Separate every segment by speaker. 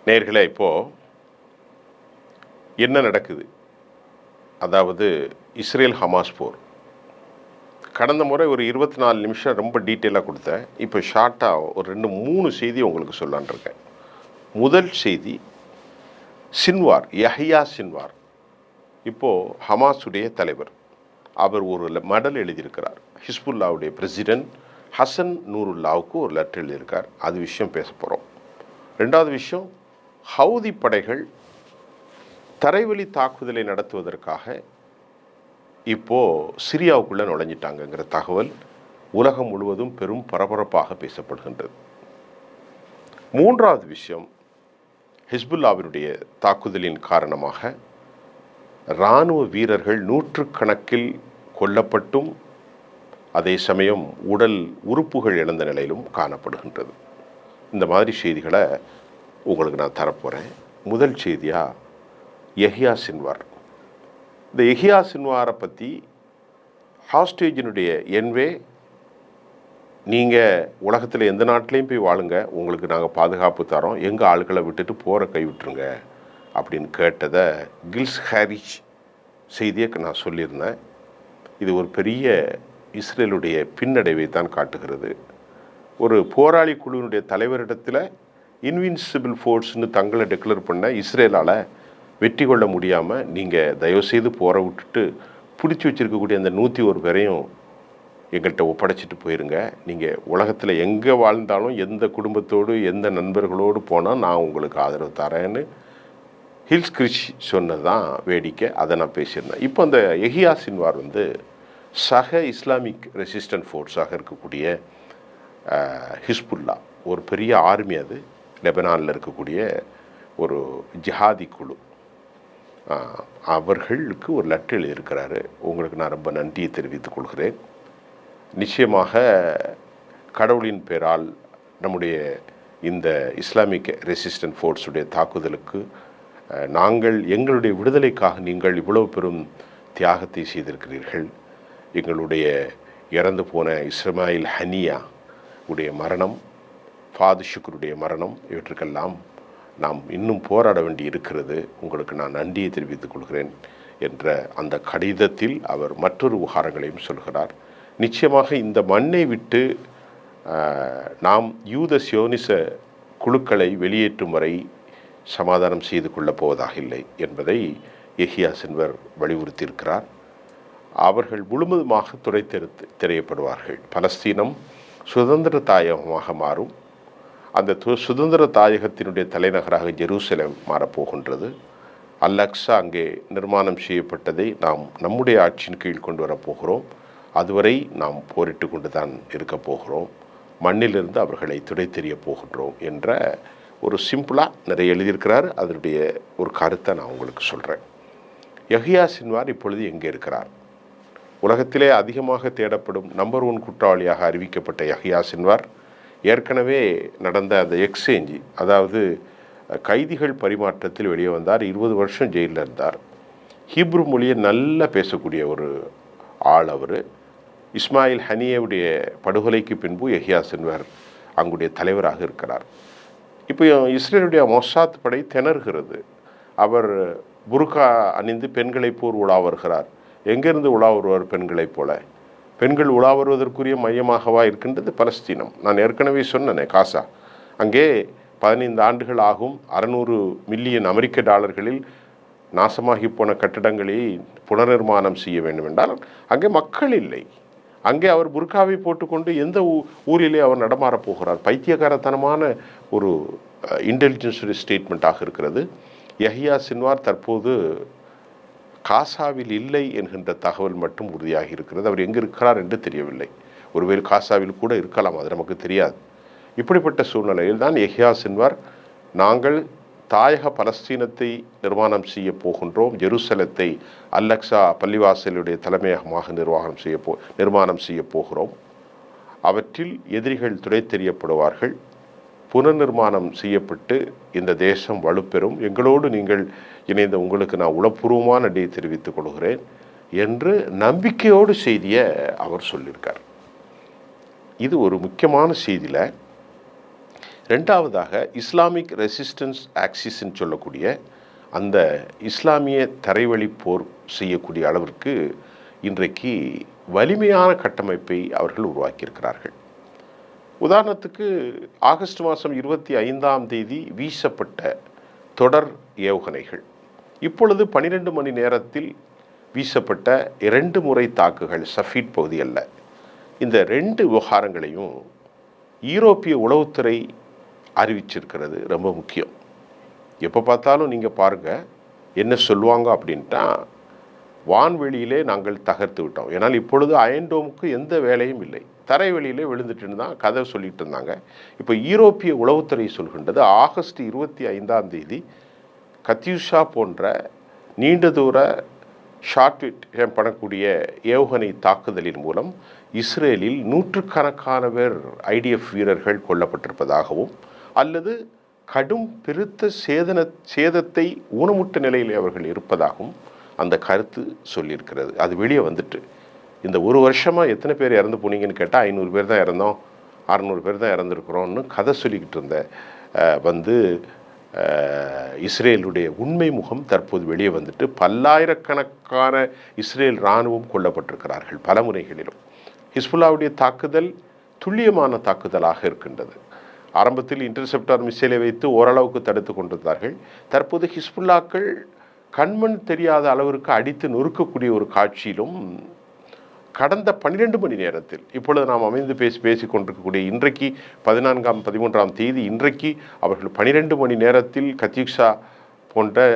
Speaker 1: நேயர்களே, இப்போது என்ன நடக்குது? அதாவது இஸ்ரேல் ஹமாஸ் போர். கடந்த முறை ஒரு 24 நிமிஷம் ரொம்ப டீட்டெயிலாக கொடுத்தேன். இப்போ ஷார்ட்டாக ஒரு 2, 3 செய்தி உங்களுக்கு சொல்லலான்னு இருக்கேன். முதல் செய்தி, சின்வார், யஹ்யா சின்வார். இப்போது ஹமாஸுடைய தலைவர். அவர் ஒரு மடல் எழுதியிருக்கிறார். ஹிஸ்புல்லாவுடைய பிரசிடென்ட் ஹசன் நூருல்லாவுக்கு ஒரு லெட்டர் எழுதியிருக்கார். அது விஷயம் பேச போகிறோம். ரெண்டாவது விஷயம், ஹவுதி படைகள் தரைவழி தாக்குதலை நடத்துவதற்காக இப்போது சிரியாவுக்குள்ளே நுழைஞ்சிட்டாங்கங்கிற தகவல் உலகம் முழுவதும் பெரும் பரபரப்பாக பேசப்படுகின்றது. மூன்றாவது விஷயம், ஹிஸ்புல்லாவினுடைய தாக்குதலின் காரணமாக இராணுவ வீரர்கள் நூற்றுக்கணக்கில் கொல்லப்பட்டும் அதே சமயம் உடல் உறுப்புகள் இழந்த நிலையிலும் காணப்படுகின்றது. இந்த மாதிரி செய்திகளை உங்களுக்கு நான் தரப்போகிறேன். முதல் செய்தியாக யஹ்யா சின்வார். இந்த யஹ்யா சின்வாரை பற்றி ஹாஸ்டேஜினுடைய என்வே, நீங்கள் உலகத்தில் எந்த நாட்டிலையும் போய் வாழுங்க, உங்களுக்கு நாங்கள் பாதுகாப்பு தரோம், எங்கள் ஆளுகளை விட்டுட்டு போகிற கைவிட்டுருங்க அப்படின்னு கேட்டதை கில்ஸ் ஹாரிச் செய்தியை நான் சொல்லியிருந்தேன். இது ஒரு பெரிய இஸ்ரேலுடைய பின்னடைவை தான் காட்டுகிறது. ஒரு போராளி குழுவினுடைய தலைவரிடத்தில் இன்வின்சிபிள் ஃபோர்ஸ்னு தங்களை டிக்ளேர் பண்ண இஸ்ரேலால் வெற்றி கொள்ள முடியாமல், நீங்கள் தயவுசெய்து போற விட்டுட்டு பிடிச்சி வச்சுருக்கக்கூடிய அந்த 101 பேரையும் எங்கள்கிட்ட ஒப்படைச்சிட்டு போயிருங்க, நீங்கள் உலகத்தில் எங்கே வாழ்ந்தாலும் எந்த குடும்பத்தோடு எந்த நண்பர்களோடு போனால் நான் உங்களுக்கு ஆதரவு தரேன்னு ஹில்ஸ் கிரிஷ் சொன்னது தான் வேடிக்கை. அதை நான் பேசியிருந்தேன். இப்போ அந்த யஹ்யா சின்வார் சக இஸ்லாமிக் ரெசிஸ்டன்ட் ஃபோர்ஸாக இருக்கக்கூடிய ஹிஸ்புல்லா, ஒரு பெரிய ஆர்மி, அது லெபனானில் இருக்கக்கூடிய ஒரு ஜிஹாதி குழு, அவர்களுக்கு ஒரு லெட்டர் எழுதியிருக்கிறாரு. உங்களுக்கு நான் ரொம்ப நன்றியை தெரிவித்துக் கொள்கிறேன். நிச்சயமாக கடவுளின் பேரால் நம்முடைய இந்த இஸ்லாமிக் ரெசிஸ்டன்ட் ஃபோர்ஸுடைய தாக்குதலுக்கு நாங்கள் எங்களுடைய விடுதலைக்காக நீங்கள் இவ்வளவு பெரும் தியாகத்தை செய்திருக்கிறீர்கள். எங்களுடைய இறந்து போன இஸ்மாயில் ஹனியா உடைய மரணம், ஃபாது ஷுக்ருடைய மரணம், இவற்றுக்கெல்லாம் நாம் இன்னும் போராட வேண்டி இருக்கிறது. உங்களுக்கு நான் நன்றியை தெரிவித்துக் கொள்கிறேன் என்ற அந்த கடிதத்தில் அவர் மற்றொரு உகாரங்களையும் சொல்கிறார். நிச்சயமாக இந்த மண்ணை விட்டு நாம் யூத சியோனிச குழுக்களை வெளியேற்றும் வரை சமாதானம் செய்து கொள்ளப் போவதாக இல்லை என்பதை யஹ்யா சின்வார் வலியுறுத்தியிருக்கிறார். அவர்கள் முழுவதுமாக திரையப்படுவார்கள். பலஸ்தீனம் சுதந்திர தாயகமாக மாறும். அந்த சுதந்திர தாயகத்தினுடைய தலைநகராக ஜெருசலேம் மாறப்போகின்றது. அல்-அக்ஸா அங்கே நிர்மாணம் செய்யப்பட்டதை நாம் நம்முடைய ஆட்சியின் கீழ் கொண்டு வரப்போகிறோம். அதுவரை நாம் போரிட்டு கொண்டு தான் இருக்கப் போகிறோம். மண்ணிலிருந்து அவர்களை துடைத்தெறிய போகின்றோம் என்ற ஒரு சிம்பிளாக நிறைய எழுதியிருக்கிறார். அதனுடைய ஒரு கருத்தை நான் உங்களுக்கு சொல்கிறேன். யஹ்யா சின்வார் இப்பொழுது எங்கே இருக்கிறார்? உலகத்திலே அதிகமாக தேடப்படும் நம்பர் 1 குற்றவாளியாக அறிவிக்கப்பட்ட யஹ்யா சின்வார் ஏற்கனவே நடந்த அந்த எக்ஸ்சேஞ்சு, அதாவது கைதிகள் பரிமாற்றத்தில் வெளியே வந்தார். 20 வருஷம் ஜெயிலில் இருந்தார். ஹீப்ரு மொழியை நல்லா பேசக்கூடிய ஒரு ஆள் அவர். இஸ்மாயில் ஹனியவுடைய படுகொலைக்கு பின்பு யஹ்யா சின்வார் அங்குடைய தலைவராக இருக்கிறார். இப்போ இஸ்ரேலுடைய மொசாத் படை திணறுகிறது. அவர் புர்கா அணிந்து பெண்களை போர் உலா வருகிறார். எங்கேருந்து உலா வருவார் பெண்களைப் போல? பெண்கள் உலா வருவதற்குரிய மையமாகவா இருக்கின்றது பலஸ்தீனம்? நான் ஏற்கனவே சொன்னேனே, காசா. அங்கே 15 ஆண்டுகள் ஆகும். 600 மில்லியன் அமெரிக்க டாலர்களில் நாசமாகி போன கட்டடங்களை புனர்நிர்மாணம் செய்ய வேண்டும் என்றால் அங்கே மக்கள் இல்லை. அங்கே அவர் புர்காவை போட்டுக்கொண்டு எந்த ஊரிலே அவர் நடமாறப் போகிறார்? பைத்தியகாரத்தனமான ஒரு இன்டெலிஜென்ஸ் ஸ்டேட்மெண்ட்டாக இருக்கிறது. யஹ்யா சின்வார் தற்போது காசாவில் இல்லை என்கின்ற தகவல் மட்டும் உறுதியாகி இருக்கிறது. அவர் எங்கே இருக்கிறார் என்று தெரியவில்லை. ஒருவேளை காசாவில் கூட இருக்கலாம், அது நமக்கு தெரியாது. இப்படிப்பட்ட சூழ்நிலையில் தான் யஹ்யா சின்வார், நாங்கள் தாயக பலஸ்தீனத்தை நிர்மாணம் செய்ய போகின்றோம், ஜெருசலத்தை அல்-அக்ஸா பள்ளிவாசலுடைய தலைமையகமாக நிர்மாணம் செய்ய போகிறோம், அவற்றில் எதிரிகள் துடைத்தெறியப்படுவார்கள், புனர்நிர்மாணம் செய்யப்பட்டு இந்த தேசம் வலுப்பெறும், எங்களோடு நீங்கள் இணைந்த உங்களுக்கு நான் உளப்பூர்வமான நன்றியை தெரிவித்துக் கொள்கிறேன் என்று நம்பிக்கையோடு செய்தியை அவர் சொல்லியிருக்கார். இது ஒரு முக்கியமான செய்தியில் ரெண்டாவதாக இஸ்லாமிக் ரெசிஸ்டன்ஸ் ஆக்சிஸ்ன்னு சொல்லக்கூடிய அந்த இஸ்லாமிய தரைவழி போர் செய்யக்கூடிய அளவிற்கு இன்றைக்கு வலிமையான கட்டமைப்பை அவர்கள் உருவாக்கியிருக்கிறார்கள். உதாரணத்துக்கு ஆகஸ்ட் மாதம் 25 வீசப்பட்ட தொடர் ஏவுகணைகள், இப்பொழுது 12 மணி நேரத்தில் வீசப்பட்ட 2 முறை தாக்குகள் சஃபீட் பகுதி அல்ல. இந்த 2 விவகாரங்களையும் யூரோப்பிய உளவுத்துறை அறிவிச்சிருக்கிறது. ரொம்ப முக்கியம். எப்போ பார்த்தாலும் நீங்கள் பாருங்கள் என்ன சொல்லுவாங்க அப்படின்ட்டா, வான்வெளியிலே நாங்கள் தகர்த்து விட்டோம். ஏன்னால் இப்பொழுது அயன்டோமுக்கு எந்த வேலையும் இல்லை, தரைவெளியிலே விழுந்துட்டுன்னு தான் கதை சொல்லிட்டு இருந்தாங்க. இப்போ யூரோப்பிய உளவுத்துறை சொல்கின்றது ஆகஸ்ட் 25 கத்யூஷா போன்ற நீண்ட தூர ஷார்ட்விட் பண்ணக்கூடிய ஏவுகணை தாக்குதலின் மூலம் இஸ்ரேலில் நூற்றுக்கணக்கான பேர் ஐடிஎஃப் வீரர்கள் கொல்லப்பட்டிருப்பதாகவும் அல்லது கடும் பெருத்த சேதத்தை ஊனமுட்ட நிலையில் அவர்கள் இருப்பதாகவும் அந்த கருத்து சொல்லியிருக்கிறது. அது வெளியே வந்துட்டு இந்த ஒரு வருஷமாக எத்தனை பேர் இறந்து போனீங்கன்னு கேட்டால் 500 பேர் தான் இறந்தோம், 600 பேர் தான் இறந்துருக்குறோன்னு கதை சொல்லிக்கிட்டு இருந்த இஸ்ரேலுடைய உண்மை முகம் தற்போது வெளியே வந்துட்டு பல்லாயிரக்கணக்கான இஸ்ரேல் இராணுவம் கொல்லப்பட்டிருக்கிறார்கள் பல முறைகளிலும். ஹிஸ்புல்லாவுடைய தாக்குதல் துல்லியமான தாக்குதலாக இருக்கின்றது. ஆரம்பத்தில் இன்டர்செப்டார் மிசைலை வைத்து ஓரளவுக்கு தடுத்து கொண்டிருந்தார்கள். தற்போது ஹிஸ்புல்லாக்கள் கண்மண் தெரியாத அளவிற்கு அடித்து நொறுக்கக்கூடிய ஒரு காட்சியிலும் கடந்த 12 மணி நேரத்தில் இப்பொழுது நாம் அமைந்து பேசி கொண்டிருக்கக்கூடிய இன்றைக்கு 13 இன்றைக்கு அவர்கள் 12 மணி நேரத்தில் கத்யூஷா போன்ற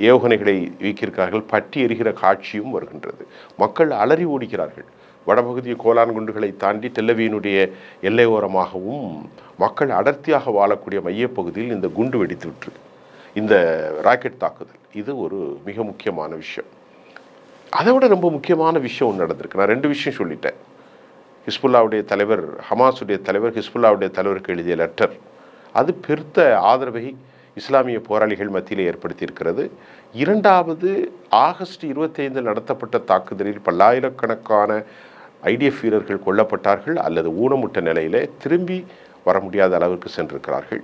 Speaker 1: ஏவுகணைகளை வீக்கியிருக்கிறார்கள். பற்றி எரிகிற காட்சியும் வருகின்றது. மக்கள் அலறி ஓடுகிறார்கள். வடபகுதி கோலான் குண்டுகளை தாண்டி டெல்லவியினுடைய எல்லையோரமாகவும் மக்கள் அடர்த்தியாக வாழக்கூடிய மையப்பகுதியில் இந்த குண்டு வெடித்து விட்டு இந்த ராக்கெட் தாக்குதல், இது ஒரு மிக முக்கியமான விஷயம். அதை விட ரொம்ப முக்கியமான விஷயம் ஒன்று நடந்திருக்கு. நான் 2 விஷயம் சொல்லிட்டேன். ஹிஸ்புல்லாவுடைய தலைவர், ஹமாஸுடைய தலைவர் ஹிஸ்புல்லாவுடைய தலைவருக்கு எழுதிய லெட்டர், அது பெருத்த ஆதரவை இஸ்லாமிய போராளிகள் மத்தியில் ஏற்படுத்தியிருக்கிறது. இரண்டாவது, ஆகஸ்ட் 25 நடத்தப்பட்ட தாக்குதலில் பல்லாயிரக்கணக்கான ஐடிஎஃப் வீரர்கள் கொல்லப்பட்டார்கள் அல்லது ஊனமுட்ட நிலையிலே திரும்பி வர முடியாத அளவிற்கு சென்றிருக்கிறார்கள்.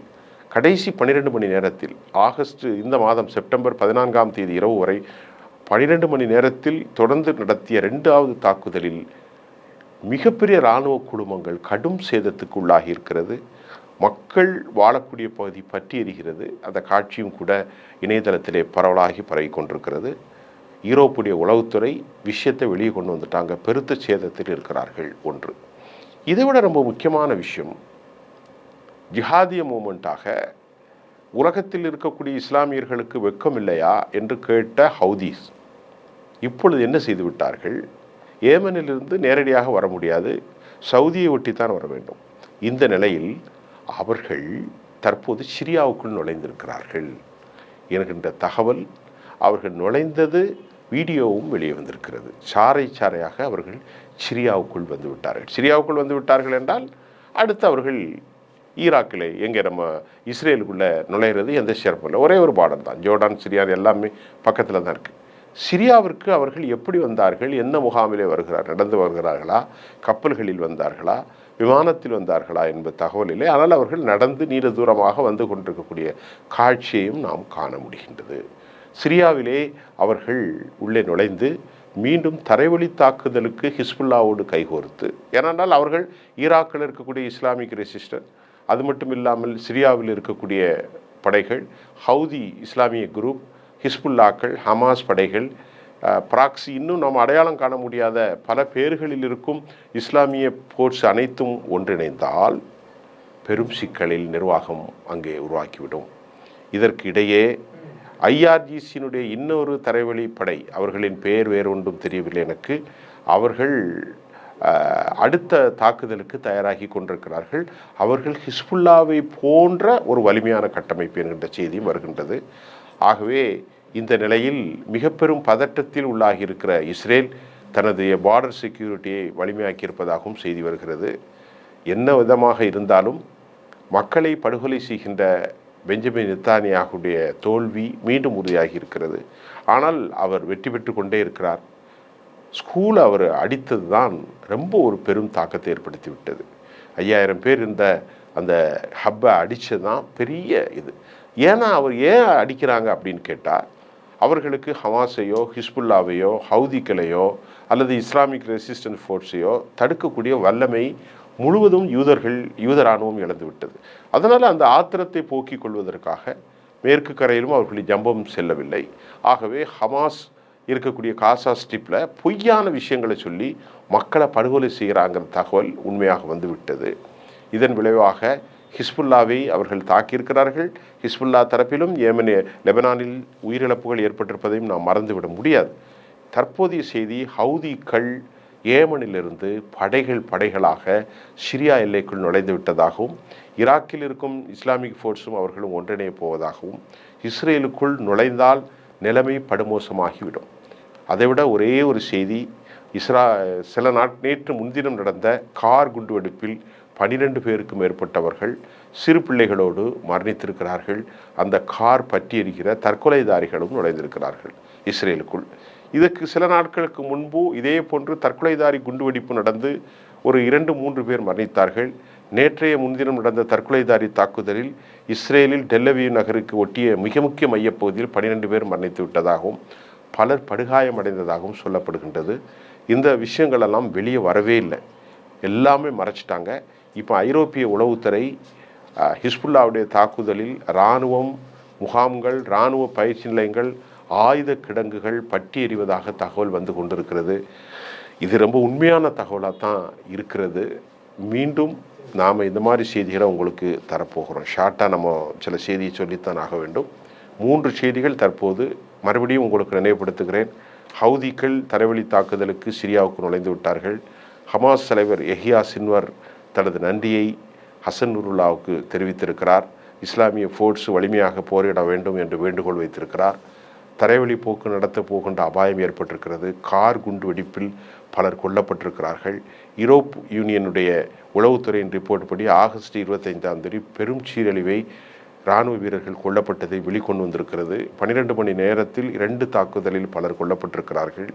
Speaker 1: கடைசி 12 மணி நேரத்தில் ஆகஸ்ட் இந்த மாதம் செப்டம்பர் 14 இரவு வரை 12 மணி நேரத்தில் தொடர்ந்து நடத்திய 2வது தாக்குதலில் மிகப்பெரிய இராணுவ குழுமங்கள் கடும் சேதத்துக்கு உள்ளாகி இருக்கிறது. மக்கள் வாழக்கூடிய பகுதி பற்றி எரிகிறது. அந்த காட்சியும் கூட இணையதளத்திலே பரவலாகி பரவி கொண்டிருக்கிறது. யூரோப்புடைய உளவுத்துறை விஷயத்தை வெளியே கொண்டு வந்துட்டாங்க. பெருத்த சேதத்தில் இருக்கிறார்கள். ஒன்று. இதை விட ரொம்ப முக்கியமான விஷயம், ஜிஹாதிய மூமெண்ட்டாக உலகத்தில் இருக்கக்கூடிய இஸ்லாமியர்களுக்கு வெக்கம் இல்லையா என்று கேட்ட ஹவுதீஸ் இப்பொழுது என்ன செய்து விட்டார்கள்? ஏமனிலிருந்து நேரடியாக வர முடியாது, சவுதியை ஒட்டித்தான் வர வேண்டும். இந்த நிலையில் அவர்கள் தற்போது சிரியாவுக்குள் நுழைந்திருக்கிறார்கள் என்கின்ற தகவல். அவர்கள் நுழைந்தது வீடியோவும் வெளியே வந்திருக்கிறது. சாறை சாறையாக அவர்கள் சிரியாவுக்குள் வந்து விட்டார்கள். சிரியாவுக்குள் வந்து விட்டார்கள் என்றால் அடுத்து அவர்கள் ஈராக்கில் எங்கே நம்ம இஸ்ரேலுக்குள்ளே நுழையிறது எந்த சிறப்பும் இல்லை. ஒரே ஒரு பார்டர் தான். ஜோர்டான், சிரியா எல்லாமே பக்கத்தில் தான் இருக்குது. சிரியாவிற்கு அவர்கள் எப்படி வந்தார்கள்? என்ன முகாமிலே நடந்து வருகிறார்களா, கப்பல்களில் வந்தார்களா, விமானத்தில் வந்தார்களா என்பது தகவல் இல்லை. ஆனால் அவர்கள் நடந்து நீண்ட தூரமாக வந்து கொண்டிருக்கக்கூடிய காட்சியையும் நாம் காண முடிகின்றது. சிரியாவிலே அவர்கள் உள்ளே நுழைந்து மீண்டும் தரைவழி தாக்குதலுக்கு ஹிஸ்புல்லாவோடு கைகோர்த்து, ஏனென்றால் அவர்கள் ஈராக்கில் இருக்கக்கூடிய இஸ்லாமிக் ரெசிஸ்டன்ஸ், அது மட்டும் இல்லாமல் சிரியாவில் இருக்கக்கூடிய படைகள், ஹவுதி இஸ்லாமிய குரூப், ஹிஸ்புல்லாக்கள், ஹமாஸ் படைகள், ப்ராக்சி, இன்னும் நாம் அடையாளம் காண முடியாத பல பேர்களில் இருக்கும் இஸ்லாமிய போர்ஸ் அனைத்தும் ஒன்றிணைந்தால் பெரும் சிக்கலில் நிர்வாகம் அங்கே உருவாக்கிவிடும். இதற்கு இடையே ஐஆர்ஜிசியினுடைய இன்னொரு தரைவழி படை, அவர்களின் பெயர் வேறு ஒன்றும் தெரியவில்லை எனக்கு, அவர்கள் அடுத்த தாக்குதலுக்கு தயாராகி கொண்டிருக்கிறார்கள். அவர்கள் ஹிஸ்புல்லாவை போன்ற ஒரு வலிமையான கட்டமைப்பு என்கின்ற செய்தியும் வருகின்றது. ஆகவே இந்த நிலையில் மிக பெரும் பதட்டத்தில் உள்ளாகி இருக்கிற இஸ்ரேல் தனது பார்டர் செக்யூரிட்டியை வலிமையாக்கியிருப்பதாகவும் செய்தி வருகிறது. என்ன விதமாக இருந்தாலும் மக்களை படுகொலை செய்கின்ற பெஞ்சமின் நெத்தானியாகுடைய தோல்வி மீண்டும் உறுதியாகி இருக்கிறது. ஆனால் அவர் வெற்றி பெற்று கொண்டே இருக்கிறார். ஸ்கூல் அவர் அடித்தது தான் ரொம்ப ஒரு பெரும் தாக்கத்தை ஏற்படுத்தி விட்டது. 5000 பேர் இருந்த அந்த ஹப்பை அடித்தது தான் பெரிய இது. ஏன்னா அவர் ஏன் அடிக்கிறாங்க அப்படின்னு கேட்டால், அவர்களுக்கு ஹமாஸையோ ஹிஸ்புல்லாவையோ ஹவுதிக்களையோ அல்லது இஸ்லாமிக் ரெசிஸ்டன்ஸ் ஃபோர்ஸையோ தடுக்கக்கூடிய வல்லமை முழுவதும் யூத இராணுவம் இழந்து விட்டது. அதனால் அந்த ஆத்திரத்தை போக்கிக் கொள்வதற்காக மேற்கு கரையிலும் அவர்கள் ஜம்பம் செல்லவில்லை. ஆகவே ஹமாஸ் இருக்கக்கூடிய காசா ஸ்ட்ரிப்பில் பொய்யான விஷயங்களை சொல்லி மக்களை படுகொலை செய்கிறாங்கிற தகவல் உண்மையாக வந்துவிட்டது. இதன் விளைவாக ஹிஸ்புல்லாவை அவர்கள் தாக்கியிருக்கிறார்கள். ஹிஸ்புல்லா தரப்பிலும் லெபனானில் உயிரிழப்புகள் ஏற்பட்டிருப்பதையும் நாம் மறந்துவிட முடியாது. தற்போதைய செய்தி, ஹவுதிகள் ஏமனிலிருந்து படைகளாக சிரியா எல்லைக்குள் நுழைந்து விட்டதாகவும், ஈராக்கில் இருக்கும் இஸ்லாமிக் ஃபோர்ஸும் அவர்களும் ஒன்றிணைய போவதாகவும், இஸ்ரேலுக்குள் நுழைந்தால் நிலைமை படுமோசமாகிவிடும். அதைவிட ஒரே ஒரு செய்தி, நேற்று முன்தினம் நடந்த கார் குண்டுவெடிப்பில் 12 பேருக்கு மேற்பட்டவர்கள் சிறு பிள்ளைகளோடு மரணித்திருக்கிறார்கள். அந்த கார் பற்றி எரிகிற தற்கொலைதாரிகளும் நுழைந்திருக்கிறார்கள் இஸ்ரேலுக்குள். இதற்கு சில நாட்களுக்கு முன்பு இதே போன்று தற்கொலைதாரி குண்டுவெடிப்பு நடந்து ஒரு 2-3 பேர் மரணித்தார்கள். நேற்றைய முன்தினம் நடந்த தற்கொலைதாரி தாக்குதலில் இஸ்ரேலில் டெல்லவீவ் நகருக்கு ஒட்டிய மிக முக்கிய மையப்பகுதியில் 12 பேர் மரணித்து விட்டதாகவும் பலர் படுகாயமடைந்ததாகவும் சொல்லப்படுகின்றது. இந்த விஷயங்களெல்லாம் வெளியே வரவே இல்லை, எல்லாமே மறைச்சிட்டாங்க. இப்போ ஐரோப்பிய உளவுத்துறை ஹிஸ்புல்லாவுடைய தாக்குதலில் இராணுவம் முகாம்கள், இராணுவ பயிற்சி நிலையங்கள், ஆயுத கிடங்குகள் பட்டி எறிவதாக தகவல் வந்து கொண்டிருக்கிறது. இது ரொம்ப உண்மையான தகவலாக தான் இருக்கிறது. மீண்டும் நாம் இந்த மாதிரி செய்திகளை உங்களுக்கு தரப்போகிறோம். ஷார்ட்டாக நம்ம சில செய்தியை சொல்லித்தான் ஆக வேண்டும். 3 செய்திகள் தற்போது மறுபடியும் உங்களுக்கு நினைவுபடுத்துகிறேன். ஹவுதிகள் தரைவழி தாக்குதலுக்கு சிரியாவுக்கு நுழைந்து விட்டார்கள். ஹமாஸ் தலைவர் யஹ்யா சின்வர் தனது நன்றியை ஹசன் நுருல்லாவுக்கு தெரிவித்திருக்கிறார். இஸ்லாமிய ஃபோர்ஸ் வலிமையாக போரிட வேண்டும் என்று வேண்டுகோள் வைத்திருக்கிறார். தரைவழி போக்கு நடத்த போகின்ற அபாயம் ஏற்பட்டிருக்கிறது. கார் குண்டு வெடிப்பில் பலர் கொல்லப்பட்டிருக்கிறார்கள். யூரோப் யூனியனுடைய உளவுத்துறையின் ரிப்போர்ட் படி ஆகஸ்ட் 25ஆம் தேதி பெரும் சீரழிவை இராணுவ வீரர்கள் கொல்லப்பட்டதை வெளிக்கொண்டு வந்திருக்கிறது. 12 மணி நேரத்தில் 2 தாக்குதலில் பலர் கொல்லப்பட்டிருக்கிறார்கள்.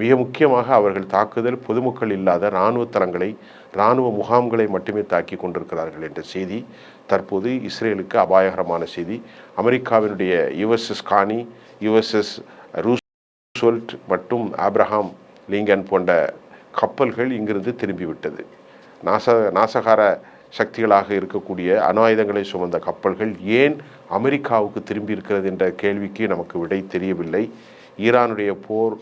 Speaker 1: மிக முக்கியமாக அவர்கள் தாக்குதல் பொதுமக்கள் இல்லாத இராணுவ தளங்களை, இராணுவ முகாம்களை மட்டுமே தாக்கி கொண்டிருக்கிறார்கள் என்ற செய்தி தற்போது இஸ்ரேலுக்கு அபாயகரமான செய்தி. அமெரிக்காவினுடைய யுஎஸ்எஸ் கானி, யுஎஸ்எஸ் ரூஸ்வெல்ட் மற்றும் ஆப்ரஹாம் லிங்கன் போன்ற கப்பல்கள் இங்கிருந்து திரும்பிவிட்டது. நாசகார சக்திகளாக இருக்கக்கூடிய அணு ஆயுதங்களை சுமந்த கப்பல்கள் ஏன் அமெரிக்காவுக்கு திரும்பி இருக்கிறது என்ற கேள்விக்கு நமக்கு விடை தெரியவில்லை. ஈரானுடைய போர்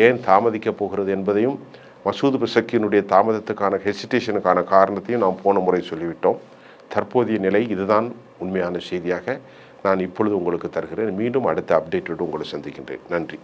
Speaker 1: ஏன் தாமதிக்கப் போகிறது என்பதையும், மசூத் பெசக்கினுடைய தாமதத்துக்கான ஹெசிடேஷனுக்கான காரணத்தையும் நாம் போன முறை சொல்லிவிட்டோம். தற்போதைய நிலை இதுதான் உண்மையான செய்தியாக நான் இப்பொழுது உங்களுக்கு தருகிறேன். மீண்டும் அடுத்த அப்டேட்டோடு உங்களை சந்திக்கின்றேன். நன்றி.